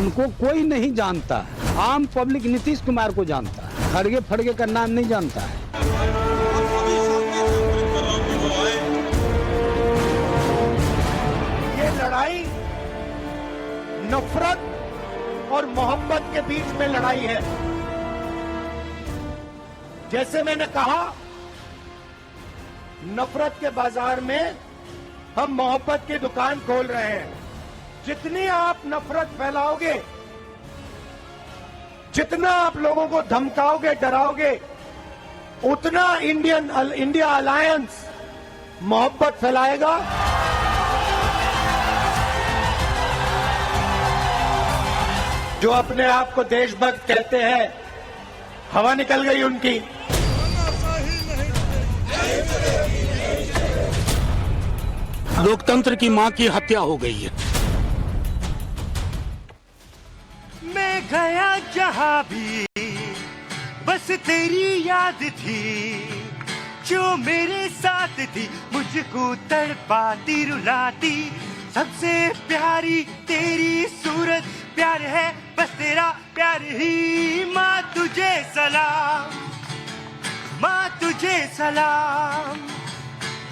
उनको कोई नहीं जानता है। आम पब्लिक नीतीश कुमार को जानता है, खड़गे फड़गे का नाम नहीं जानता है। ये लड़ाई नफरत और मोहब्बत के बीच में लड़ाई है। जैसे मैंने कहा, नफरत के बाजार में हम मोहब्बत की दुकान खोल रहे हैं। जितनी आप नफरत फैलाओगे, जितना आप लोगों को धमकाओगे, डराओगे, उतना इंडिया अलायंस मोहब्बत फैलाएगा। जो अपने आप को देशभक्त कहते हैं, हवा निकल गई उनकी। लोकतंत्र की मां की हत्या हो गई है। मैं गया जहां भी बस तेरी याद थी, जो मेरे साथ थी, मुझको तड़पाती रुलाती। सबसे प्यारी तेरी सूरत, प्यार है बस तेरा प्यार ही। माँ तुझे सलाम, माँ तुझे सलाम,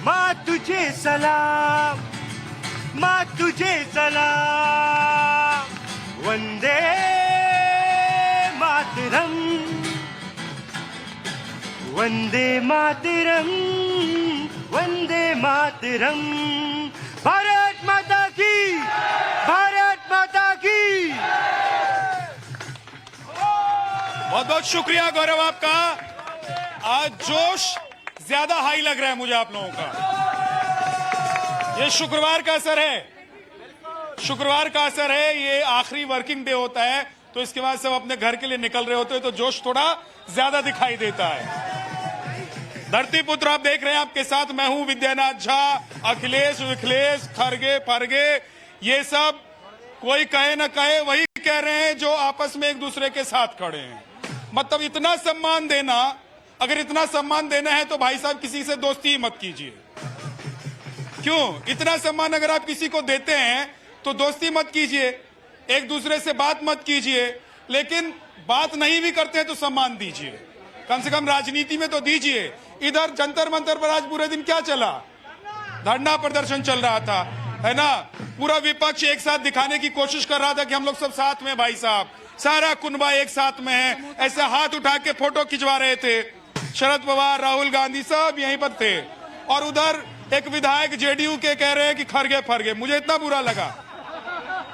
माँ तुझे सलाम, माँ तुझे सलाम। वंदे मातरम, वंदे मातरम, वंदे मातरम। भारत माता की, भारत माता की। बहुत बहुत शुक्रिया गौरव आपका। आज जोश ज्यादा हाई लग रहा है मुझे आप लोगों का। ये शुक्रवार का असर है, शुक्रवार का असर है। ये आखिरी वर्किंग डे होता है, तो इसके बाद सब अपने घर के लिए निकल रहे होते हैं, तो जोश थोड़ा ज्यादा दिखाई देता है। धरती पुत्र आप देख रहे हैं, आपके साथ मैं हूं विद्यानाथ झा, अखिलेश विखिलेश, खरगे फरगे, ये सब कोई कहे न कहे वही कह रहे हैं जो आपस में एक दूसरे के साथ खड़े हैं। मतलब इतना सम्मान देना, अगर इतना सम्मान देना है तो भाई साहब किसी से दोस्ती ही मत कीजिए। क्यों? इतना सम्मान अगर आप किसी को देते हैं तो दोस्ती मत कीजिए, एक दूसरे से बात मत कीजिए। लेकिन बात नहीं भी करते हैं तो सम्मान दीजिए, कम से कम राजनीति में तो दीजिए। इधर जंतर मंतर पर आज पूरे दिन क्या चला? धरना प्रदर्शन चल रहा था, है ना? पूरा विपक्ष एक साथ दिखाने की कोशिश कर रहा था कि हम लोग सब साथ में, भाई साहब सारा कुनबा एक साथ में है। ऐसे हाथ उठा के फोटो खिंचवा रहे थे। शरद पवार, राहुल गांधी सब यहीं पर थे, और उधर एक विधायक जेडीयू के कह रहे हैं कि खरगे फरगे। मुझे इतना बुरा लगा,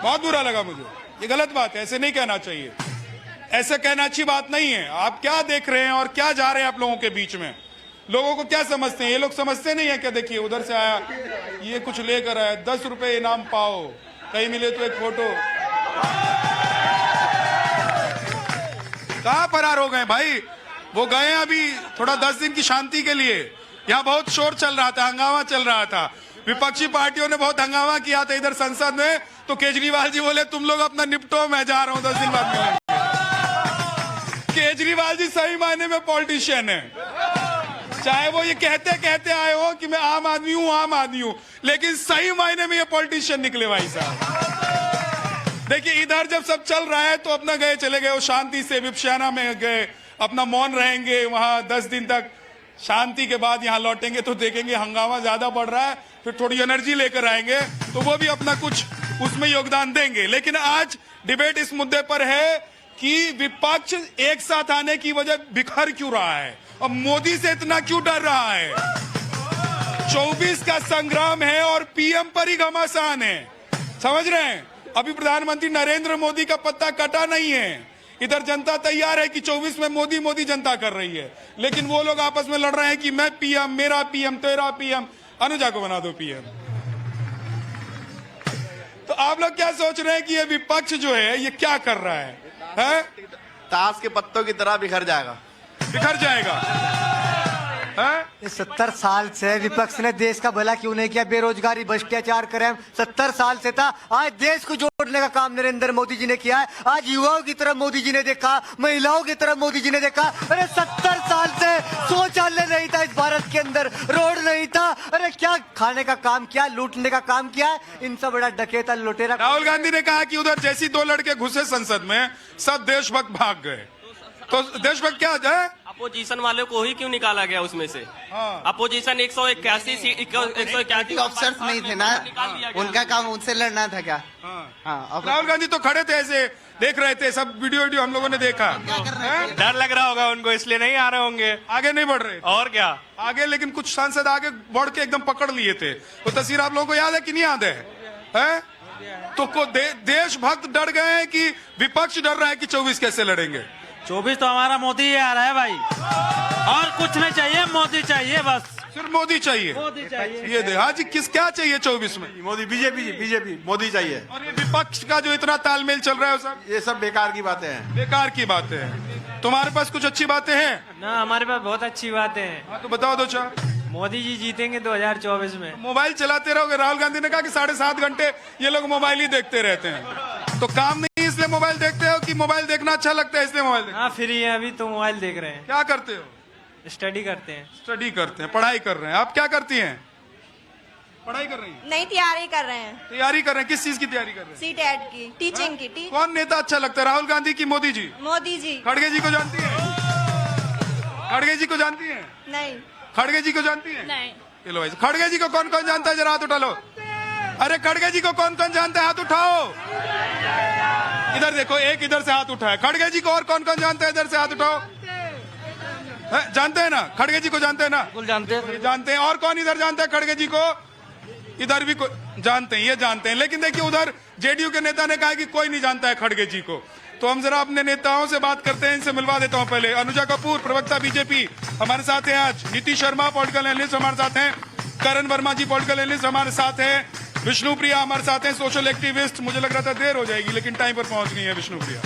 बहुत बुरा लगा मुझे। ये गलत बात है, ऐसे नहीं कहना चाहिए, ऐसे कहना अच्छी बात नहीं है। आप क्या देख रहे हैं और क्या जा रहे हैं आप लोगों के बीच में? लोगों को क्या समझते हैं? ये लोग समझते नहीं है क्या? देखिए उधर से आया, ये कुछ लेकर आया, 10 रुपए इनाम पाओ, कहीं मिले तो एक फोटो। कहां फरार हो गए भाई? वो गए अभी थोड़ा 10 दिन की शांति के लिए। यहाँ बहुत शोर चल रहा था, हंगामा चल रहा था, विपक्षी पार्टियों ने बहुत हंगामा किया था इधर संसद में। तो केजरीवाल जी बोले तुम लोग अपना निपटो, मैं जा रहा हूं, 10 दिन बाद मिलेंगे। केजरीवाल जी सही मायने में पॉलिटिशियन है, चाहे वो ये कहते कहते आए हो कि मैं आम आदमी हूं, आम आदमी हूं, लेकिन सही मायने में ये पॉलिटिशियन निकले भाई साहब। देखिए इधर जब सब चल रहा है तो अपना गए चले गए, वो शांति से विपश्यना में गए, अपना मौन रहेंगे वहां 10 दिन तक। शांति के बाद यहाँ लौटेंगे तो देखेंगे हंगामा ज्यादा बढ़ रहा है, फिर थोड़ी एनर्जी लेकर आएंगे तो वो भी अपना कुछ उसमें योगदान देंगे। लेकिन आज डिबेट इस मुद्दे पर है कि विपक्ष एक साथ आने की वजह बिखर क्यों रहा है और मोदी से इतना क्यों डर रहा है। 24 का संग्राम है और पीएम पर ही घमासान है, समझ रहे हैं? अभी प्रधानमंत्री नरेंद्र मोदी का पत्ता कटा नहीं है। इधर जनता तैयार है कि 24 में मोदी मोदी जनता कर रही है, लेकिन वो लोग आपस में लड़ रहे हैं कि मैं पीएम, मेरा पीएम, तेरा पीएम, अनुजा को बना दो पीएम। तो आप लोग क्या सोच रहे हैं कि ये विपक्ष जो है ये क्या कर रहा है? ताश के पत्तों की तरह बिखर जाएगा, बिखर जाएगा। 70 साल से विपक्ष ने देश का भला क्यों नहीं किया? बेरोजगारी, भ्रष्टाचार, क्राइम 70 साल से था। आज देश को जोड़ने का काम नरेंद्र मोदी जी ने किया है। आज युवाओं की तरफ मोदी जी ने देखा, महिलाओं की तरफ मोदी जी ने देखा। अरे 70 साल से शौचालय नहीं था इस भारत के अंदर रोड नहीं था। अरे क्या खाने का काम किया, लूटने का काम किया है, इनसे बड़ा डकैता लुटेरा। राहुल गांधी ने कहा कि उधर जैसी दो लड़के घुसे संसद में सब देशभक्त भाग गए। तो देशभक्त क्या है? अपोजिशन वाले को ही क्यों निकाला गया उसमें से? हाँ। अपोजिशन 181 ऑफिसर्स नहीं थे ना, उनका काम उनसे लड़ना था क्या? हाँ। राहुल गांधी तो खड़े थे ऐसे देख रहे थे, सब वीडियो हम लोगों ने देखा। डर लग रहा होगा उनको, इसलिए नहीं आ रहे होंगे, आगे नहीं बढ़ रहे और क्या आगे। लेकिन कुछ सांसद आगे बढ़ के एकदम पकड़ लिए थे। वो तस्वीर आप लोगों को याद है कि नहीं याद है? तो देशभक्त डर गए हैं कि विपक्ष डर रहा है कि 24 कैसे लड़ेंगे? 24 तो हमारा मोदी ही आ रहा है भाई, और कुछ नहीं चाहिए, मोदी चाहिए बस, सिर्फ मोदी चाहिए। ये दे हाँ जी, क्या चाहिए 24 में? मोदी, बीजेपी मोदी चाहिए। और ये विपक्ष का जो इतना तालमेल चल रहा है सब, ये सब बेकार की बातें हैं। बेकार की बातें हैं। तुम्हारे पास कुछ अच्छी बातें हैं ना? हमारे पास बहुत अच्छी बातें हैं। हाँ तो बताओ दो चार। मोदी जी जीतेंगे 2024 में। मोबाइल चलाते रहोगे। राहुल गांधी ने कहा कि 7.5 घंटे ये लोग मोबाइल ही देखते रहते हैं। तो काम नहीं इसलिए मोबाइल देखते हो कि मोबाइल देखना अच्छा लगता है इसलिए मोबाइल देखते? हाँ, फ्री है अभी तो मोबाइल देख रहे हैं। क्या करते हो? स्टडी करते हैं। स्टडी करते हैं, पढ़ाई कर रहे हैं। आप क्या करती हैं? पढ़ाई कर रही हैं? नहीं, तैयारी कर रहे हैं। तैयारी कर रहे हैं? किस चीज की तैयारी कर रहे हैं? सीटेट की, टीचिंग की। कौन नेता अच्छा लगता है, राहुल गांधी की मोदी जी? मोदी जी। खड़गे जी को जानती है? खड़गे जी को जानती है? नहीं। खड़गे जी को जानती है? नहीं। चलो भाई, खड़गे जी को कौन कौन जानता है, जरा हाथ उठा लो। अरे खड़गे जी को कौन कौन जानता है, हाथ उठाओ। इधर देखो, एक इधर से हाथ उठाया। खड़गे जी को और कौन कौन जानता है, इधर से हाथ उठाओ। जानते हैं ना? खड़गे जी को जानते हैं ना? बिल्कुल जानते हैं। जानते हैं। और कौन इधर जानता है खड़गे जी को? इधर भी जानते हैं, ये जानते हैं। लेकिन देखिए, उधर जेडीयू के नेता ने कहा कि कोई नहीं जानता है खड़गे जी को। तो हम जरा अपने नेताओं से बात करते हैं, इनसे मिलवा देता हूं। पहले अनुजा कपूर, प्रवक्ता बीजेपी, हमारे साथ हैं आज। नीतीश शर्मा, पॉलिटिकल एनालिस्ट, हमारे साथ हैं। करण वर्मा जी, पॉलिटिकल एनालिस्ट, हमारे साथ हैं। विष्णु प्रिया हमारे साथ हैं, सोशल एक्टिविस्ट। मुझे लग रहा था देर हो जाएगी, लेकिन टाइम पर पहुंच गई है विष्णु प्रिया।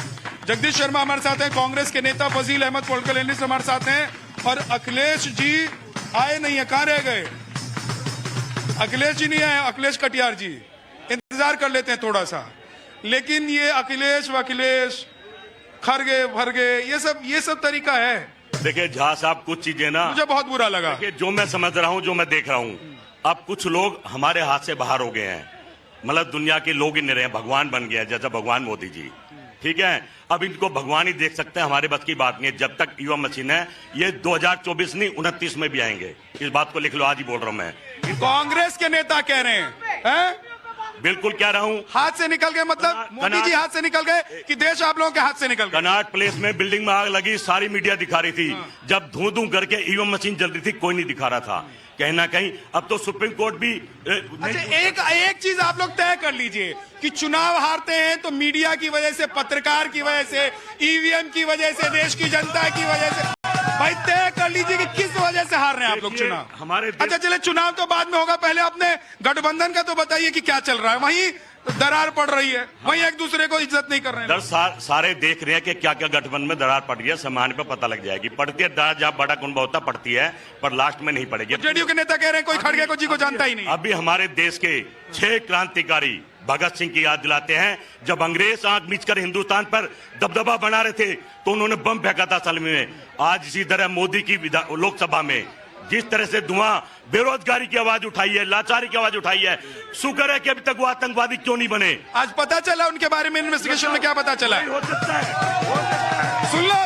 जगदीश शर्मा हमारे साथ हैं, कांग्रेस के नेता। फजील अहमद, पॉलिटिकल एनालिस्ट, हमारे साथ हैं। और अखिलेश जी आए नहीं है, कहां रह गए? अखिलेश जी नहीं आए, अखिलेश कटियार जी। इंतजार कर लेते हैं थोड़ा सा। लेकिन ये अखिलेश खरगे भरगे, ये सब तरीका है। देखिए झा साहब, कुछ चीजें ना मुझे बहुत बुरा लगा। जो मैं समझ रहा हूँ, जो मैं देख रहा हूँ, अब कुछ लोग हमारे हाथ से बाहर हो गए हैं। मतलब दुनिया के लोग ही नहीं रहे, भगवान बन गया, जैसा भगवान मोदी जी। ठीक है, अब इनको भगवान ही देख सकते हैं, हमारे बस की बात नहीं है। जब तक युवा मशीन है, ये 2024 नहीं 29 में भी आएंगे। इस बात को लिख लो, आज ही बोल रहा हूं मैं। कांग्रेस के नेता कह रहे हैं? बिल्कुल कह रहा हूं। हाथ से निकल गए मतलब मोदी जी हाथ से निकल गए कि देश आप लोगों के हाथ से निकल गया? कनाट प्लेस में बिल्डिंग में आग लगी, सारी मीडिया दिखा रही थी। जब धू करके ईवीएम मशीन जल रही थी, कोई नहीं दिखा रहा था। कहीं ना कहीं अब तो सुप्रीम कोर्ट भी अच्छा, एक चीज आप लोग तय कर लीजिए कि चुनाव हारते हैं तो मीडिया की वजह से, पत्रकार की वजह से, ईवीएम की वजह से, देश की जनता की वजह से। भाई तय कर लीजिए कि किस वजह से हार रहे हैं आप लोग चुनाव। हमारे अच्छा चले, चुनाव तो बाद में होगा, पहले अपने गठबंधन का तो बताइए कि क्या चल रहा है। वहीं दरार पड़ रही है, वहीं एक दूसरे को इज्जत नहीं कर रहे हैं। सारे देख रहे हैं कि क्या क्या गठबंधन में दरार पड़ रही है। सामान्य पे पता लग जाएगी। पड़ती है दरार, जब बड़ा कुंभ होता पड़ती है, पर लास्ट में नहीं पड़ेगी। जेडीयू के नेता कह रहे हैं कोई खड़गे को जी को जानता ही नहीं। अभी हमारे देश के 6 क्रांतिकारी भगत सिंह की याद दिलाते हैं। जब अंग्रेज आंख मीच कर हिंदुस्तान पर दबदबा बना रहे थे, तो उन्होंने बम फेंका था सलमी में। आज इसी तरह मोदी की लोकसभा में जिस तरह से धुआं बेरोजगारी की आवाज उठाई है, लाचारी की आवाज उठाई है, शुक्र है कि अभी तक वो आतंकवादी क्यों नहीं बने। आज पता चला उनके बारे में, इन्वेस्टिगेशन में क्या पता चला? सुनो,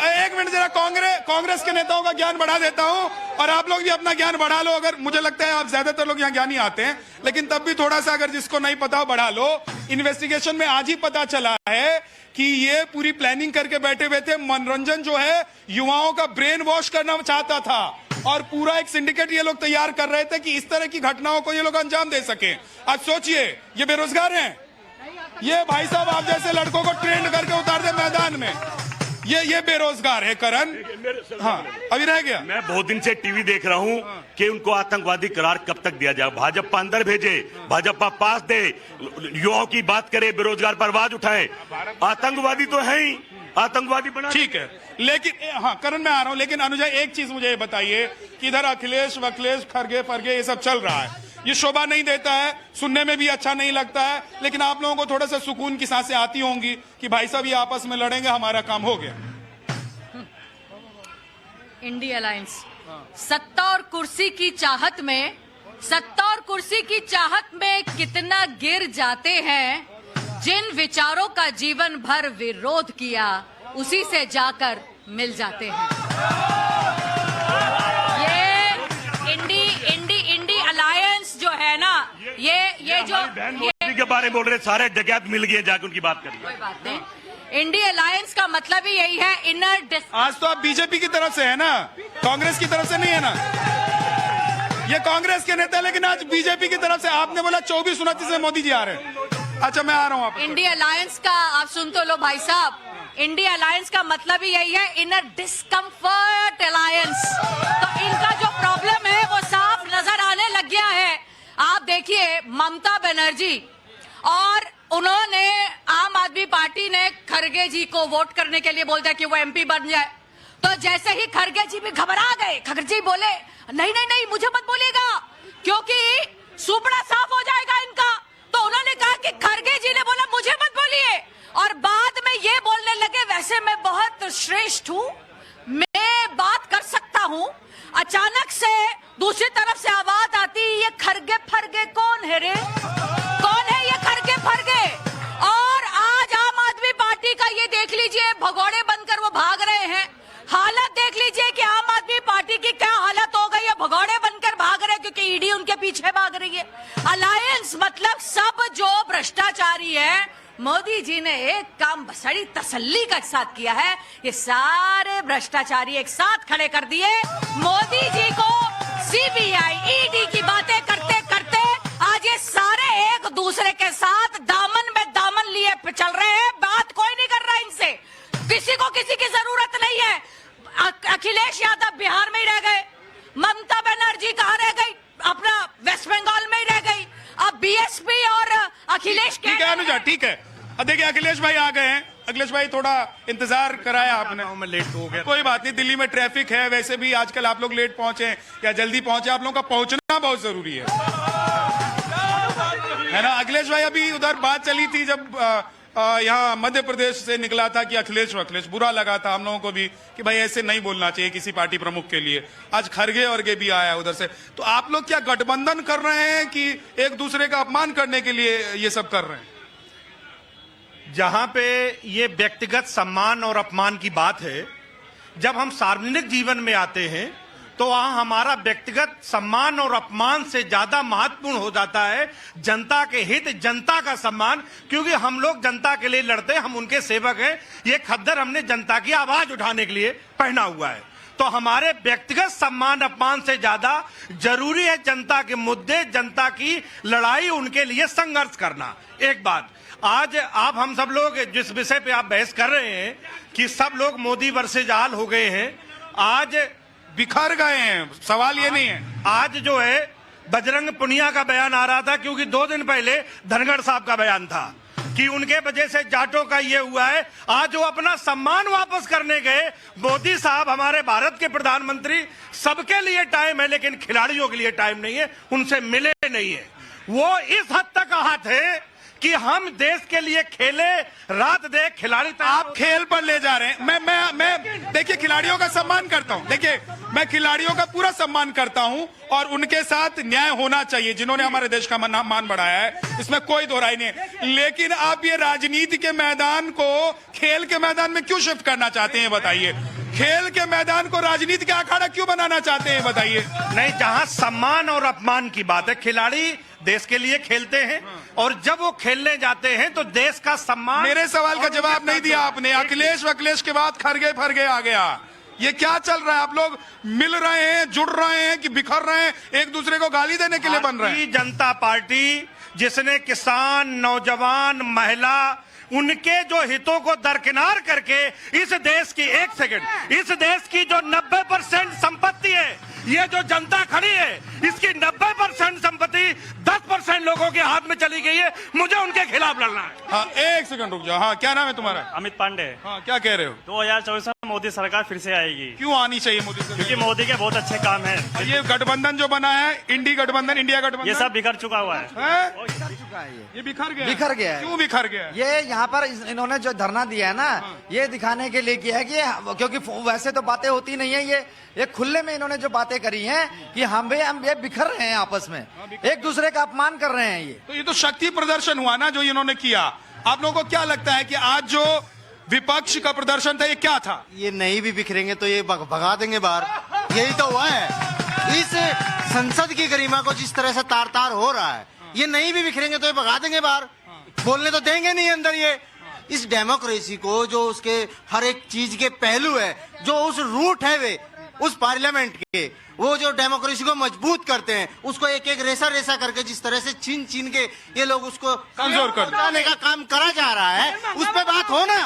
एक मिनट जरा कांग्रेस के नेताओं का ज्ञान बढ़ा देता हूं, और आप लोग भी अपना ज्ञान बढ़ा लो। अगर मुझे लगता है आप ज्यादातर लोग यहाँ ज्ञानी आते हैं, लेकिन तब भी थोड़ा सा अगर जिसको नहीं पता हो बढ़ा लो। इन्वेस्टिगेशन में आज ही पता चला है कि ये पूरी प्लानिंग करके बैठे हुए थे। मनोरंजन जो है, युवाओं का ब्रेन वॉश करना चाहता था, और पूरा एक सिंडिकेट ये लोग तैयार कर रहे थे कि इस तरह की घटनाओं को ये लोग अंजाम दे सके। अब सोचिए, ये बेरोजगार हैं, ये भाई साहब आप जैसे लड़कों को ट्रेंड करके उतार दे मैदान में, ये बेरोजगार है करण। हाँ, अभी रह गया। मैं बहुत दिन से टीवी देख रहा हूं कि उनको आतंकवादी करार कब तक दिया जाए। भाजपा अंदर भेजे, भाजपा पास दे, युवाओं की बात करे, बेरोजगार पर आवाज उठाए। आतंकवादी तो है ही, आतंकवादी बना। ठीक है, लेकिन हाँ करण मैं आ रहा हूं, लेकिन अनुजा एक चीज मुझे बताइए कि इधर अखिलेश खरगे फरगे ये सब चल रहा है, ये शोभा नहीं देता है, सुनने में भी अच्छा नहीं लगता है। लेकिन आप लोगों को थोड़ा सा सुकून की सांसें आती होंगी कि भाई साहब ये आपस में लड़ेंगे, हमारा काम हो गया। इंडी अलायंस सत्ता और कुर्सी की चाहत में कितना गिर जाते हैं। जिन विचारों का जीवन भर विरोध किया उसी से जाकर मिल जाते हैं। ये इंडी अलायंस जो है ना, ये जो मोदी के बारे में बोल रहे सारे डकैत मिल गए, जाके उनकी बात करिए। कोई बात नहीं, इंडी अलायंस का मतलब ही यही है इनर। आज तो आप बीजेपी की तरफ से है ना, कांग्रेस की तरफ से नहीं है ना। ये कांग्रेस के नेता, लेकिन आज बीजेपी की तरफ से आपने बोला 24-29 में मोदी जी आ रहे हैं। अच्छा, मैं आ रहा हूँ। आप इंडी अलायंस का आप सुन तो लो भाई साहब, इंडी अलायंस का मतलब ही यही है इनर डिस्कम्फर्ट अलायंस। तो इनका जो प्रॉब्लम है वो साफ नजर आने लग गया है। आप देखिए, ममता बनर्जी और उन्होंने आम आदमी पार्टी ने खरगे जी को वोट करने के लिए बोल दिया कि वो एमपी बन जाए। तो जैसे ही खरगे जी भी घबरा गए, खरगे जी बोले नहीं मुझे मत बोलिएगा क्योंकि सुपड़ा साफ हो जाएगा इनका। तो उन्होंने कहा कि खरगे जी ने बोला मुझे मत बोलिए, और बाद में ये बोलने लगे वैसे मैं बहुत श्रेष्ठ हूँ, मैं बात कर सकता हूँ। अचानक से दूसरी तरफ से आवाज आती, ये खरगे फरगे कौन है रे, कौन है ये खरगे फरगे। और आज आम आदमी पार्टी का ये देख लीजिए, भगोड़े बनकर वो भाग रहे हैं। हालत देख लीजिए कि आम आदमी पार्टी की क्या हालत हो गई है, भगोड़े बनकर भाग रहे हैं क्योंकि ईडी उनके पीछे भाग रही है। अलायंस मतलब सब जो भ्रष्टाचारी है, मोदी जी ने एक काम बड़ी तसल्ली के साथ किया है, ये सारे भ्रष्टाचारी एक साथ खड़े कर दिए। मोदी जी को सीबीआई ईडी की बातें करते करते आज ये सारे एक दूसरे के साथ दामन में दामन लिए चल रहे हैं। बात कोई नहीं कर रहा इनसे, किसी को किसी की जरूरत नहीं है। अखिलेश यादव बिहार में ही रह गए, ममता बनर्जी कहाँ रह गई, अपना वेस्ट बंगाल में ही रह गई। अब बीएसपी और अखिलेश ठीक है अनुजा, ठीक है। अब देखिए अखिलेश भाई आ गए हैं। अखिलेश भाई थोड़ा इंतजार कराया आपने, मैं लेट हो गया। कोई बात नहीं, दिल्ली में ट्रैफिक है, वैसे भी आजकल आप लोग लेट पहुंचे या जल्दी पहुंचे, आप लोगों का पहुंचना बहुत जरूरी है ना। अखिलेश भाई, अभी उधर बात चली थी जब यहाँ मध्य प्रदेश से निकला था कि अखिलेश बुरा लगा था हम लोगों को भी कि भाई ऐसे नहीं बोलना चाहिए किसी पार्टी प्रमुख के लिए। आज खरगे और गे भी आया उधर से। तो आप लोग क्या गठबंधन कर रहे हैं कि एक दूसरे का अपमान करने के लिए ये सब कर रहे हैं? जहां पे ये व्यक्तिगत सम्मान और अपमान की बात है, जब हम सार्वजनिक जीवन में आते हैं तो वहां हमारा व्यक्तिगत सम्मान और अपमान से ज्यादा महत्वपूर्ण हो जाता है जनता के हित, जनता का सम्मान। क्योंकि हम लोग जनता के लिए लड़ते हैं, हम उनके सेवक हैं। ये खद्दर हमने जनता की आवाज उठाने के लिए पहना हुआ है। तो हमारे व्यक्तिगत सम्मान अपमान से ज्यादा जरूरी है जनता के मुद्दे, जनता की लड़ाई, उनके लिए संघर्ष करना। एक बात, आज आप हम सब लोग जिस विषय पे आप बहस कर रहे हैं कि सब लोग मोदी वर्सेज आल हो गए हैं, आज बिखर गए हैं, सवाल ये नहीं है। आज जो है बजरंग पुनिया का बयान आ रहा था, क्योंकि 2 दिन पहले धनखड़ साहब का बयान था कि उनके वजह से जाटों का ये हुआ है। आज वो अपना सम्मान वापस करने गए। मोदी साहब हमारे भारत के प्रधानमंत्री, सबके लिए टाइम है लेकिन खिलाड़ियों के लिए टाइम नहीं है, उनसे मिले नहीं है। वो इस हद तक कहा थे कि हम देश के लिए खेले, रात दे खिलाड़ी। आप खेल पर ले जा रहे हैं। मैं देखिए खिलाड़ियों का सम्मान करता हूं। देखिए मैं खिलाड़ियों का पूरा सम्मान करता हूं और उनके साथ न्याय होना चाहिए, जिन्होंने हमारे देश का मान बढ़ाया है, इसमें कोई दोहराई नहीं है। लेकिन आप ये राजनीति के मैदान को खेल के मैदान में क्यों शिफ्ट करना चाहते हैं, बताइए। खेल के मैदान को राजनीति का अखाड़ा क्यों बनाना चाहते हैं, बताइए। नहीं, जहां सम्मान और अपमान की बात है, खिलाड़ी देश के लिए खेलते हैं और जब वो खेलने जाते हैं तो देश का सम्मान। मेरे सवाल का जवाब नहीं दिया आपने। अखिलेश के बाद खरगे फरगे आ गया। ये क्या चल रहा है? आप लोग मिल रहे हैं, जुड़ रहे हैं कि बिखर रहे हैं, एक दूसरे को गाली देने के लिए बन रहे हैं? जनता पार्टी जिसने किसान, नौजवान, महिला, उनके जो हितों को दरकिनार करके इस देश की, एक सेकंड, इस देश की जो 90% संपत्ति है, ये जो जनता खड़ी है, इसकी 90% संपत्ति 10% बहन लोगों के हाथ में चली गई है, मुझे उनके खिलाफ लड़ना है। हाँ, एक सेकंड रुक जाओ। हाँ, क्या नाम है तुम्हारा? अमित पांडे। हाँ, क्या कह रहे हो? 2024 में मोदी सरकार फिर से आएगी। क्यों आनी चाहिए मोदी सरकार? क्योंकि मोदी के बहुत अच्छे काम है। ये गठबंधन जो बना है, इंडिया गठबंधन, ये सब बिखर चुका हुआ है। ये बिखर गया। बिखर गया है। क्यों बिखर गया? ये यहाँ पर इन्होंने जो धरना दिया है ना, ये दिखाने के लिए किया है कि क्योंकि वैसे तो बातें होती नहीं है, ये खुले में इन्होंने जो बातें करी हैं कि हम ये बिखर रहे हैं आपस में, एक दूसरे का अपमान कर रहे हैं। ये तो ये तो शक्ति प्रदर्शन हुआ ना जो इन्होंने किया। आप लोगों को क्या लगता है कि आज जो विपक्ष का प्रदर्शन था ये क्या था? ये नहीं भी बिखरेंगे तो ये भगा देंगे बाहर, यही तो हुआ है। इस संसद की गरिमा को जिस तरह से तार तार हो रहा है, ये नहीं भी बिखरेंगे तो ये भगा देंगे बाहर, बोलने तो देंगे नहीं अंदर। ये इस डेमोक्रेसी को जो उसके हर एक चीज के पहलू है, जो उस रूट है वे उस पार्लियामेंट के, वो जो डेमोक्रेसी को मजबूत करते हैं, उसको एक एक रेसा रेसा करके जिस तरह से छीन छीन के ये लोग उसको कमजोर करने का काम करा जा रहा है, उस पे बात हो ना,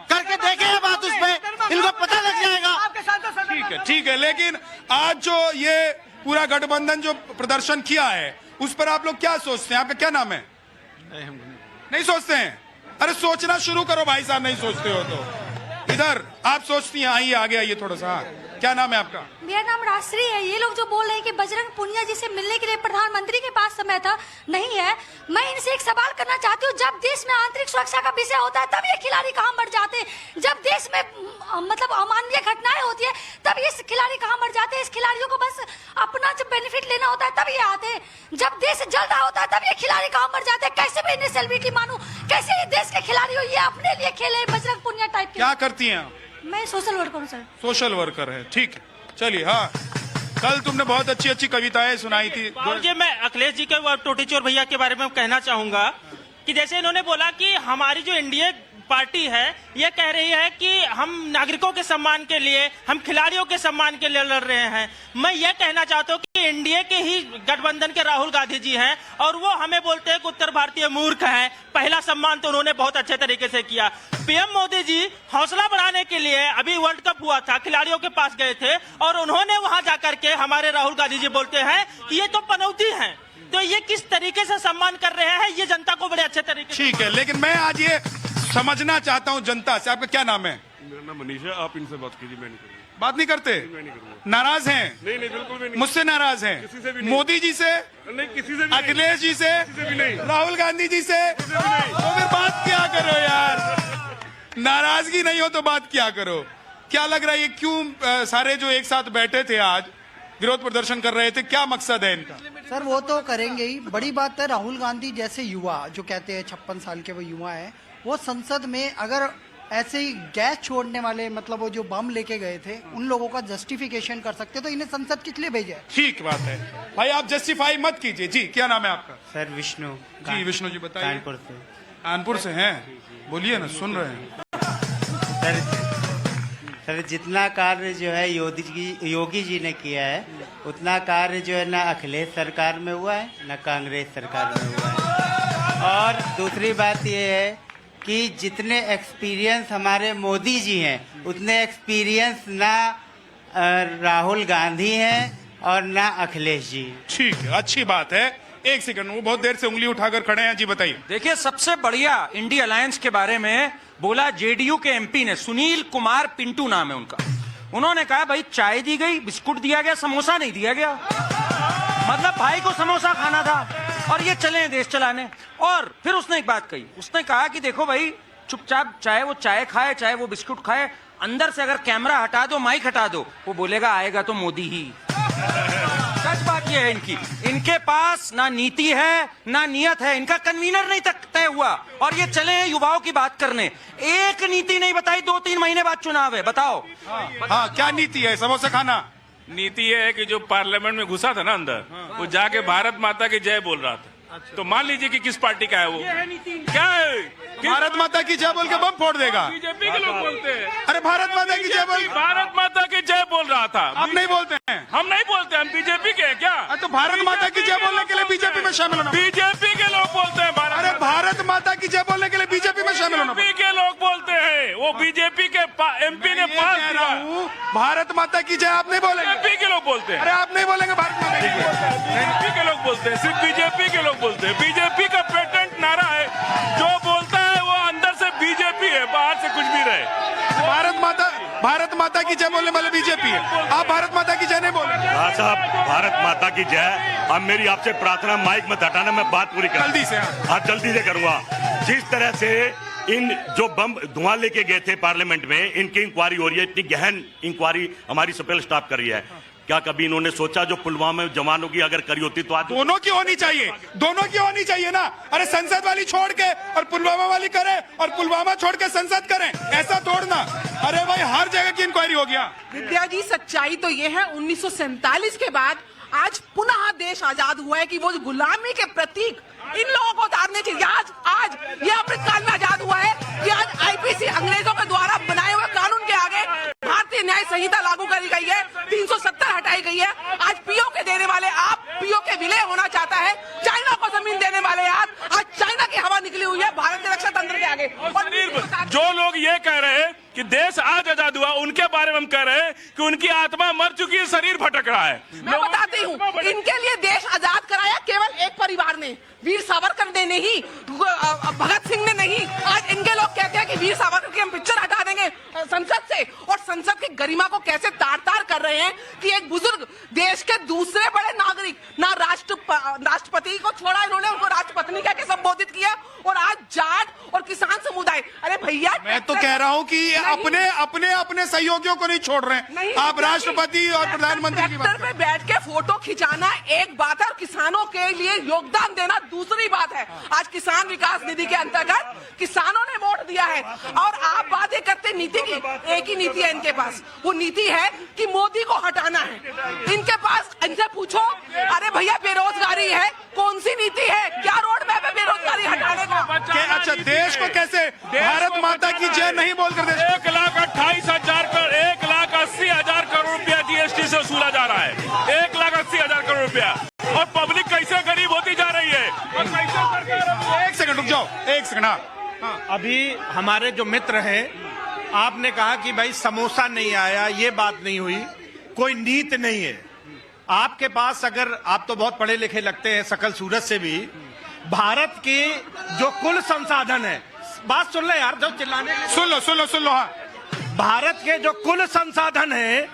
करके देखे बात, उस पे इनको पता लग जाएगा। ठीक है, लेकिन आज जो ये पूरा गठबंधन जो प्रदर्शन किया है उस पर आप लोग क्या सोचते हैं? आपका क्या नाम है? नहीं सोचते हैं? अरे सोचना शुरू करो भाई साहब, नहीं सोचते हो तो इधर आप सोचती हैं। आइए आगे आइए थोड़ा सा। क्या नाम है आपका? मेरा नाम राजश्री है। ये लोग जो बोल रहे हैं कि बजरंग पुनिया जी से मिलने के लिए प्रधानमंत्री के पास समय था, नहीं है। मैं इनसे एक सवाल करना चाहती हूँ, जब देश में आंतरिक सुरक्षा का विषय होता है तब ये खिलाड़ी कहाँ मर जाते हैं? जब देश में मतलब अमानवीय घटनाएं होती है तब ये खिलाड़ी कहाँ मर जाते हैं? इस खिलाड़ियों को बस अपना जब बेनिफिट लेना होता है तब ये आते हैं, जब देश जल रहा होता है तब ये खिलाड़ी कहाँ मर जाते हैं? कैसे मैं इन्हें सेलिब्रिटी मानूं? कैसे ये देश के खिलाड़ी हो, ये अपने लिए खेले बजरंग पुनिया टाइप के? क्या करती हैं? मैं सोशल वर्कर हूँ सर। सोशल वर्कर है, ठीक है, चलिए। हाँ, कल तुमने बहुत अच्छी अच्छी कविताएं सुनाई थी। जी, मैं अखिलेश जी के टोटी चोर भैया के बारे में कहना चाहूंगा कि जैसे इन्होंने बोला कि हमारी जो एनडीए पार्टी है ये कह रही है कि हम नागरिकों के सम्मान के लिए, हम खिलाड़ियों के सम्मान के लिए लड़ रहे हैं। मैं ये कहना चाहता हूँ कि एनडीए के ही गठबंधन के राहुल गांधी जी हैं और वो हमें बोलते हैं कि उत्तर भारतीय मूर्ख हैं। पहला सम्मान तो उन्होंने बहुत अच्छे तरीके से किया। पीएम मोदी जी हौसला बढ़ाने के लिए अभी वर्ल्ड कप हुआ था, खिलाड़ियों के पास गए थे और उन्होंने वहां जाकर के हमारे राहुल गांधी जी बोलते हैं कि ये तो पनौती हैं। तो ये किस तरीके से सम्मान कर रहे हैं, ये जनता को बड़े अच्छे तरीके से। ठीक है, लेकिन मैं आज ये समझना चाहता हूँ जनता से। आपका क्या नाम है? मेरा नाम मनीष है। आप इनसे बात कीजिए, मैं नहीं करूँगा। बात नहीं करते? मैं नहीं करूँगा। नाराज हैं? नहीं, बिल्कुल भी नहीं। मुझसे नाराज हैं? किसी से भी नहीं। मोदी जी से नहीं, किसी से भी अखिलेश जी से भी नहीं। राहुल गांधी जी से तो फिर बात क्या करो यार? नाराजगी नहीं हो तो बात क्या करो? क्या लग रहा है ये क्यों सारे जो एक साथ बैठे थे आज विरोध प्रदर्शन कर रहे थे, क्या मकसद है इनका? सर वो तो करेंगे ही। बड़ी बात है, राहुल गांधी जैसे युवा जो कहते हैं 56 साल के वो युवा है, वो संसद में अगर ऐसे ही गैस छोड़ने वाले मतलब वो जो बम लेके गए थे उन लोगों का जस्टिफिकेशन कर सकते तो इन्हें संसद किस लिए भेजा है? ठीक बात है भाई, आप जस्टिफाई मत कीजिए। जी, क्या नाम है आपका? सर विष्णु। जी विष्णु जी, बताइए। कानपुर से। कानपुर से हैं? बोलिए ना, सुन रहे हैं। सर जितना कार्य जो है योगी जी ने किया है उतना कार्य जो है ना अखिलेश सरकार में हुआ है ना कांग्रेस सरकार में हुआ है। और दूसरी बात ये है कि जितने एक्सपीरियंस हमारे मोदी जी हैं उतने एक्सपीरियंस ना राहुल गांधी हैं और ना अखिलेश जी। ठीक है, अच्छी बात है। एक सेकंड, वो बहुत देर से उंगली उठाकर खड़े हैं। जी बताइए। देखिए, सबसे बढ़िया इंडिया अलायंस के बारे में बोला जेडीयू के एमपी ने, सुनील कुमार पिंटू नाम है उनका। उन्होंने कहा भाई चाय दी गई, बिस्कुट दिया गया, समोसा नहीं दिया गया। मतलब भाई को समोसा खाना था और ये चले देश चलाने। और फिर उसने एक बात कही, उसने कहा कि देखो भाई चुपचाप चाहे वो चाय खाए चाहे वो बिस्कुट खाए, अंदर से अगर कैमरा हटा दो, माइक हटा दो, वो बोलेगा आएगा तो मोदी ही। सच बात ये है इनकी, इनके पास ना नीति है ना नियत है, इनका कन्वीनर नहीं तक तय हुआ और ये चले हैं युवाओं की बात करने। एक नीति नहीं बताई, 2-3 महीने बाद चुनाव है, बताओ। हाँ, क्या नीति है? समोसा खाना? नीति ये है कि जो पार्लियामेंट में घुसा था ना अंदर, वो जाके भारत माता की जय बोल रहा था। तो मान लीजिए कि किस पार्टी का है वो। क्या है? भारत माता की जय बोल के बम फोड़ देगा। बीजेपी के लोग बोलते हैं। अरे भारत माता की जय बोल, भारत माता की जय बोल रहा था। आप नहीं बोलते हैं? हम नहीं बोलते, हम बीजेपी के हैं। क्या? तो भारत माता की जय बोलने के लिए बीजेपी में शामिल होना। बीजेपी के लोग बोलते हैं। अरे भारत माता की जय बोलने के लिए बीजेपी में शामिल होना। बीजेपी के लोग बोलते हैं, वो बीजेपी के एमपी ने पास किया। भारत माता की जय आप नहीं बोलेंगे? बीजेपी के लोग बोलते हैं। अरे आप नहीं बोलेंगे भारत माता की जय? बीजेपी के लोग बोलते हैं। बोलते हैं, सिर्फ बीजेपी के लोग बोलते हैं। बीजेपी का पेटेंट नारा है, जो बोलता है वो अंदर से बीजेपी है, बाहर से कुछ भी रहे। भारत माता की जय बोलने वाले बीजेपी है, आप भारत माता की जय नहीं बोल रहे। हाँ साहब, भारत माता की जय। अब मेरी आपसे प्रार्थना, माइक मत हटाना, मैं बात पूरी करूँ जल्दी से। हाँ जल्दी से करूंगा। जिस तरह से इन जो बम धुआं लेके गए थे पार्लियामेंट में, इनकी इंक्वायरी हो रही है, इतनी गहन इंक्वायरी हमारी स्पेशल स्टाफ कर रही है। क्या कभी इन्होंने सोचा जो पुलवामा में जवानों की अगर करी होती तो आज दोनों की होनी चाहिए, दोनों की होनी चाहिए ना। अरे संसद वाली छोड़ के और पुलवामा वाली करे और पुलवामा छोड़ के संसद करें, ऐसा तोड़ना। अरे भाई हर जगह की इंक्वायरी हो गया। विद्या जी, सच्चाई तो ये है 1947 के बाद आज पुनः देश आजाद हुआ है कि वो गुलामी के प्रतीक इन लोगों को उतारने चाहिए। आज ये अमृतकाल में आजाद हुआ है कि आज आईपीसी अंग्रेजों के द्वारा बनाए हुए कानून के आगे भारतीय न्याय संहिता लागू करी गई है, 370 हटाई गई है। आज पीओ के देने वाले आप, पीओ के विलय होना चाहता है। चाइना को जमीन देने वाले आप, आज चाइना की हवा निकली हुई है भारत के रक्षा तंत्र के आगे। और जो लोग ये कह रहे हैं कि देश आज आजाद हुआ, उनके बारे में हम कह रहे हैं कि उनकी आत्मा मर चुकी है, शरीर भटक रहा है। मैं बताती हूँ, इनके लिए देश आजाद कराया केवल एक परिवार ने, वीर सावरकर ने नहीं, भगत सिंह ने नहीं। आज इनके लोग कहते हैं कि वीर सावरकर की हम पिक्चर हटा देंगे संसद से, और संसद की गरिमा को कैसे तार तार कर रहे हैं कि एक बुजुर्ग देश के दूसरे बड़े नागरिक, ना राष्ट्रपति को छोड़ा इन्होंने, उनको राष्ट्रपत्नी कह के संबोधित किया, और आज जाट और किसान समुदाय। अरे भैया, मैं तो कह रहा हूँ कि अपने सहयोगियों को नहीं छोड़ रहे हैं आप, राष्ट्रपति और प्रधानमंत्री की बात पे बैठ के फोटो खिंचाना एक बात है और किसानों के लिए योगदान देना दूसरी बात है। आज किसान विकास निधि के अंतर्गत किसानों ने वोट दिया है, और आप बातें करते नीति की, एक ही नीति है इनके पास, वो नीति है कि मोदी को हटाना है इनके पास। इनसे पूछो, अरे भैया बेरोजगारी है, कौन सी नीति है, क्या रोड मैप है बेरोजगारी हटाने का? अच्छा, देश को कैसे भारत माता की जय नहीं बोलकर देश 1,28,000 करोड़ रुपया जीएसटी से वसूला जा रहा है। 1,80,000 करोड़ रुपया, और पब्लिक कैसे गरीब होती जा रही है। और कैसे एक सेकंड रुक जाओ, एक सेकंड। हाँ, अभी हमारे जो मित्र हैं, आपने कहा कि भाई समोसा नहीं आया, ये बात नहीं हुई, कोई नीति नहीं है आपके पास। अगर आप तो बहुत पढ़े लिखे लगते हैं शकल सूरत से भी, भारत के जो कुल संसाधन है, बात सुन ले यार, जो चिल्लाने, सुन लो। हाँ, भारत के जो कुल संसाधन है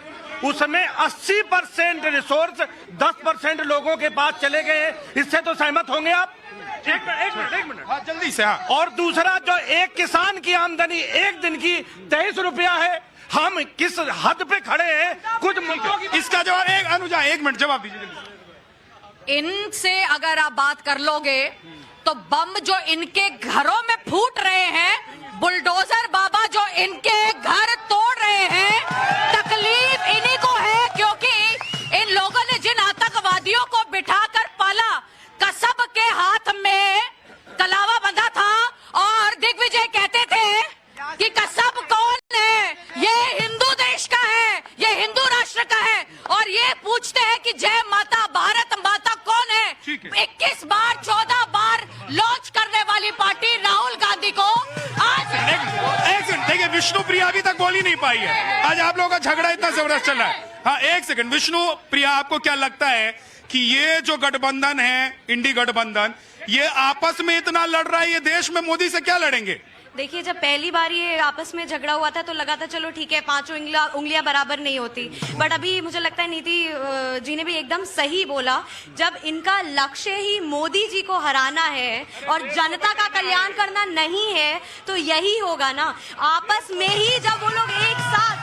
उसमें 80% रिसोर्स 10% लोगों के पास चले गए। इससे तो सहमत होंगे आप? एक मिनट। हाँ, जल्दी से। हाँ, और दूसरा, जो एक किसान की आमदनी एक दिन की 23 रुपया है, हम किस हद पे खड़े हैं? कुछ इसका जवाब अनुजा 1 मिनट जवाब दीजिए। इनसे अगर आप बात कर लोगे तो बम जो इनके घरों में फूट रहे हैं, बुलडोजर बाबा जो इनके घर तोड़ रहे हैं, तकलीफ इन्हीं को है, क्योंकि इन लोगों ने जिन आतंकवादियों को बिठाकर पाला, कसब के हाथ में कलावा बंधा था, और दिग्विजय कहते थे कि कसब कौन है, ये हिंदू देश का है, ये हिंदू राष्ट्र का है, और ये पूछते हैं कि जय माता भारत माता कौन है। 21 बार 14 बार लॉन्च करने वाली पार्टी राहुल गांधी को आज एक सेकंड, देखिए, विष्णु प्रिया अभी तक बोल ही नहीं पाई है। आज आप लोगों का झगड़ा इतना जबरदस्त चल रहा है। हाँ, एक सेकंड, विष्णु प्रिया, आपको क्या लगता है कि ये जो गठबंधन है, इंडी गठबंधन, ये आपस में इतना लड़ रहा है, ये देश में मोदी से क्या लड़ेंगे? देखिए, जब पहली बार ये आपस में झगड़ा हुआ था तो लगा था चलो ठीक है, 5 उंगलियां बराबर नहीं होती, बट अभी मुझे लगता है नीति जी ने भी एकदम सही बोला। जब इनका लक्ष्य ही मोदी जी को हराना है और जनता का कल्याण करना नहीं है, तो यही होगा ना। आपस में ही जब वो लोग एक साथ,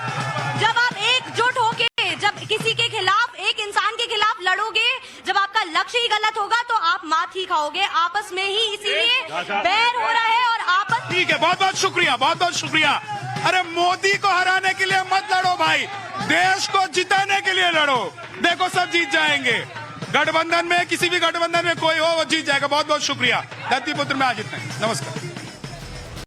जब आप एकजुट होके जब किसी के खिलाफ, एक इंसान के खिलाफ लड़ोगे, जब आपका लक्ष्य ही गलत होगा तो आप मात ही खाओगे आपस में ही। इसीलिए बैर हो रहा है और आपस। ठीक है, बहुत बहुत शुक्रिया, बहुत बहुत शुक्रिया। अरे मोदी को हराने के लिए मत लड़ो भाई, देश को जिताने के लिए लड़ो। देखो सब जीत जाएंगे। गठबंधन में, किसी भी गठबंधन में कोई हो वो जीत जाएगा। बहुत बहुत शुक्रिया। धरती पुत्र में आज इतना। नमस्कार।